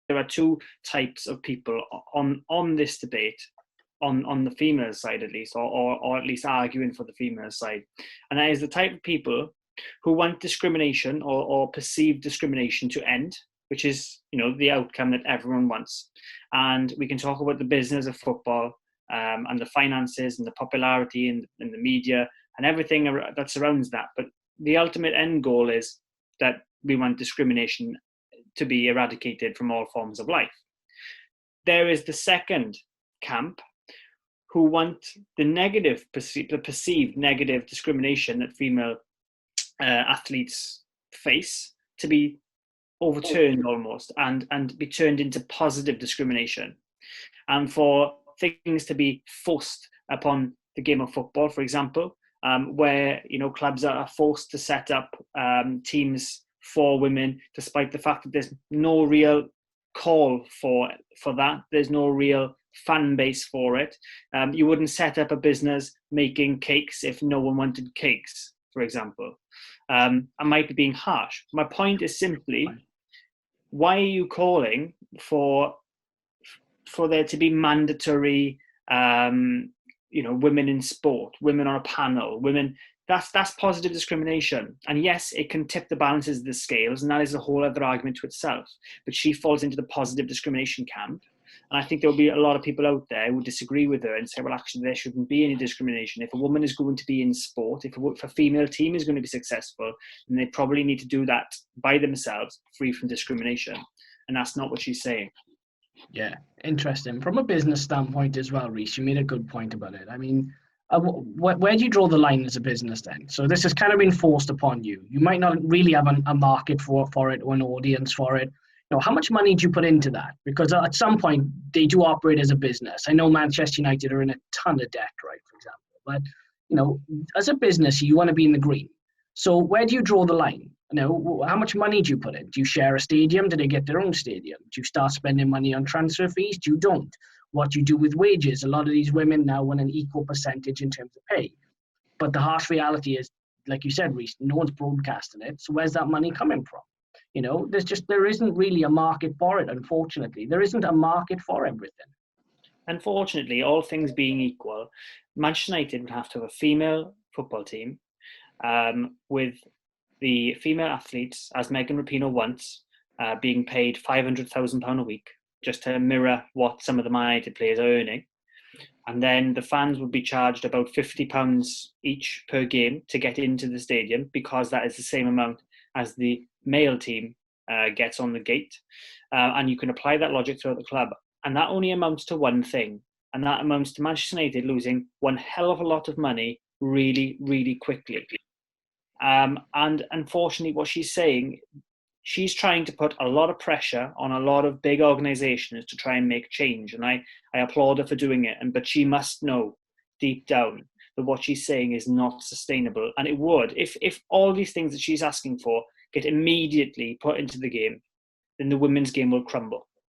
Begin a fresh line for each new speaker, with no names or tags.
there are two types of people on this debate, on the female side at least, or at least arguing for the female side. And that is the type of people who want discrimination or perceived discrimination to end, which is, the outcome that everyone wants. And we can talk about the business of football, and the finances and the popularity and the media and everything that surrounds that. But the ultimate end goal is that we want discrimination to be eradicated from all forms of life. There is the second camp who want the perceived negative discrimination that female athletes face to be overturned almost and be turned into positive discrimination, and for things to be forced upon the game of football, for example, where clubs are forced to set up teams for women, despite the fact that there's no real call for that. There's no real fan base for it. You wouldn't set up a business making cakes if no one wanted cakes, for example. I might be being harsh. My point is simply, why are you calling for there to be mandatory, women in sport, women on a panel, women? That's positive discrimination. And yes, it can tip the balances of the scales, and that is a whole other argument to itself. But she falls into the positive discrimination camp. And I think there'll be a lot of people out there who disagree with her and say, well, actually, there shouldn't be any discrimination. If a woman is going to be in sport, if a female team is going to be successful, then they probably need to do that by themselves, free from discrimination. And that's not what she's saying.
Yeah, interesting. From a business standpoint as well, Rhys, you made a good point about it. I mean, where do you draw the line as a business then? So this has kind of been forced upon you. You might not really have a market for it or an audience for it. How much money do you put into that? Because at some point, they do operate as a business. I know Manchester United are in a ton of debt, right, for example. But, as a business, you want to be in the green. So where do you draw the line? How much money do you put in? Do you share a stadium? Do they get their own stadium? Do you start spending money on transfer fees? Do you don't? What do you do with wages? A lot of these women now want an equal percentage in terms of pay. But the harsh reality is, like you said, Rhys, no one's broadcasting it. So where's that money coming from? There isn't really a market for it, unfortunately. There isn't a market for everything.
Unfortunately, all things being equal, Manchester United would have to have a female football team with the female athletes, as Megan Rapinoe wants, being paid £500,000 a week, just to mirror what some of the Man Utd players are earning. And then the fans would be charged about £50 each per game to get into the stadium, because that is the same amount as the male team gets on the gate. And you can apply that logic throughout the club. And that only amounts to one thing. And that amounts to Manchester United losing one hell of a lot of money really, really quickly. And unfortunately, what she's saying, she's trying to put a lot of pressure on a lot of big organisations to try and make change. And I applaud her for doing it. But she must know deep down that what she's saying is not sustainable. And it would, if all these things that she's asking for get immediately put into the game, then the women's game will crumble.